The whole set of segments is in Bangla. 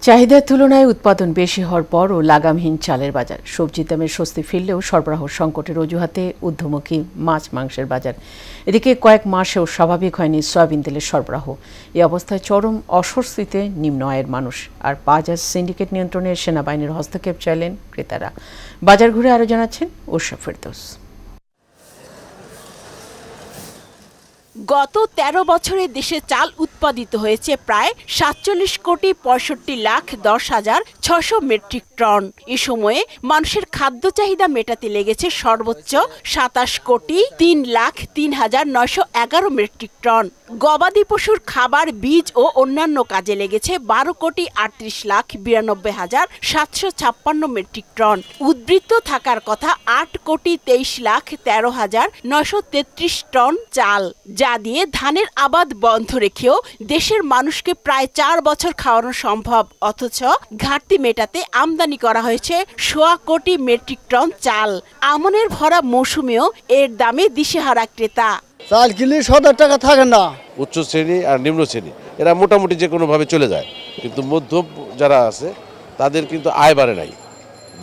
চাহিদার তুলনায় উৎপাদন বেশি হওয়ার পরও লাগামহীন চালের বাজার। সবজির দামে স্বস্তি ফিরলেও সরবরাহ সংকটের অজুহাতে ঊর্ধ্বমুখী মাছ মাংসের বাজার। এদিকে কয়েক মাসেও স্বাভাবিক হয়নি সয়াবিন তেলের সরবরাহ। এই অবস্থায় চরম অস্বস্তিতে নিম্ন আয়ের মানুষ। আর বাজার সিন্ডিকেট নিয়ন্ত্রণে সেনাবাহিনীর হস্তক্ষেপ চাইলেন ক্রেতারা। বাজার ঘুরে আরও জানাচ্ছেন উষা ফেরদৌস। গত ১৩ বছরে দেশে চাল উৎপাদিত হয়েছে প্রায় ৪৭,৬৫,১০,৬০০ মেট্রিক টন। এ সময়ে মানুষের খাদ্য চাহিদা মেটাতে লেগেছে সর্বোচ্চ ২৭,৩,০৩,৯১১ মেট্রিক টন। গবাদি পশুর খাবার, বীজ ও অন্যান্য কাজে লেগেছে ১২,৩৮,৯২,৭৫৬ মেট্রিক টন। উদ্বৃত্ত থাকার কথা ৮,২৩,১৩,৯৩৩ টন চাল, যা দিয়ে ধানের আবাদ বন্ধ রেখেও দেশের মানুষকে প্রায় ৪ বছর খাওয়ানো সম্ভব। অথচ ঘাটতি মেটাতে আমদানি করা হয়েছে ১.৫ কোটি মেট্রিক টন চাল। আমনের ভরা মৌসুমেও এর দামে দিশেহারা ক্রেতা। চাল কিনলে ৭০ টাকা থাকে না। উচ্চ শ্রেণী আর নিম্ন শ্রেণী এরা মোটামুটি যে কোনোভাবে চলে যায়, কিন্তু মধ্যম যারা আছে তাদের কিন্তু আয় বাড়ে নাই,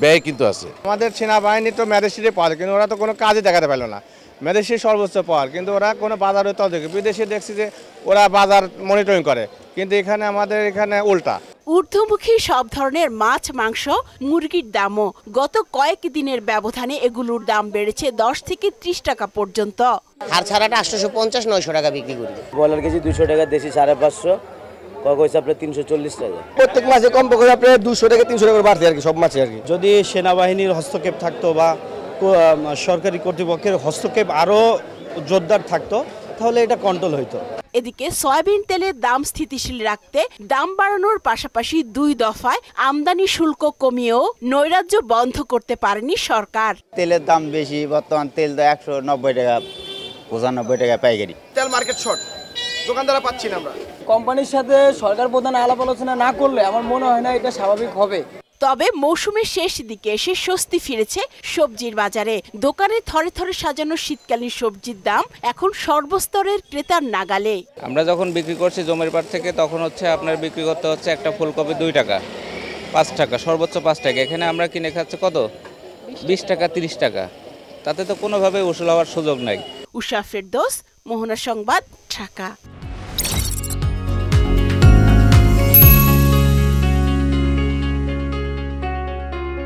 ব্যয় কিন্তু আছে। আমাদের সেনাবাহিনী তো ম্যাজিস্ট্রেটে পাওয়ার, কিন্তু ওরা তো কোনো কাজে দেখাতে পারলো না। ম্যাজিস্ট্রেট সর্বোচ্চ পাওয়ার, কিন্তু ওরা কোনো বাজারে তদারকি। বিদেশে দেখছি যে ওরা বাজার মনিটরিং করে, কিন্তু এখানে আমাদের এখানে উল্টা। ঊর্ধ্বমুখী সব ধরনের মাছ, মাংস, মুরগির দামও গত কয়েক দিনের ব্যবধানে এগুলোর দাম বেড়েছে ১০ থেকে ৩০ টাকা পর্যন্ত। আর ছাড়াটা ৮৫০-৯০০ টাকা বিক্রি করি। ব্রয়লার কেজি ২০০ টাকা, দেশি ৫৫০, কয়েছে আপনার ৩৪০ টাকা। প্রত্যেক মাসে কম করে আপনার ২০০ টাকা ৩০০ টাকা বাড়ছে আর কি, সব মাছে আর কি। যদি সেনাবাহিনীর হস্তক্ষেপ থাকতো বা সরকারি কর্তৃপক্ষের হস্তক্ষেপ আরও জোরদার থাকতো, তাহলে এটা কন্ট্রোল হইতো। এদিকে সয়াবিন তেলের দাম স্থিতিশীল রাখতে দাম বাড়ানোর পাশাপাশি ২ দফায় আমদানি শুল্ক কমিয়েও নৈরাজ্য বন্ধ করতে পারেনি সরকার। তেলের দাম বেশি, বর্তমান তেল তো ১৯০ টাকা, ৯৫ টাকা পাইকারি। তেল মার্কেট শর্ট, দোকানদারা পাচ্ছি না আমরা। কোম্পানির সাথে সরকার প্রধান আলাপ আলোচনা না করলে আমার মনে হয় না এটা স্বাভাবিক হবে। তবে মৌসুমের শেষ দিকে এসে স্বস্তি ফিরেছে সবজির বাজারে। দোকানে থরে থরে সাজানো শীতকালীন সবজির দাম এখন সর্বস্তরের ক্রেতার নাগালে। আমরা যখন বিক্রি করছি জমির পাট থেকে, তখন আপনার বিক্রি করতে হচ্ছে একটা ফুলকপি ২ টাকা, ৫ টাকা, সর্বোচ্চ ৫ টাকা। এখানে আমরা কিনে খাচ্ছি কত, ২০ টাকা, ৩০ টাকা। তাতে তো কোনোভাবে উসুল হওয়ার সুযোগ নাই। উষা ফেরদৌস, মোহনা সংবাদ, ঢাকা।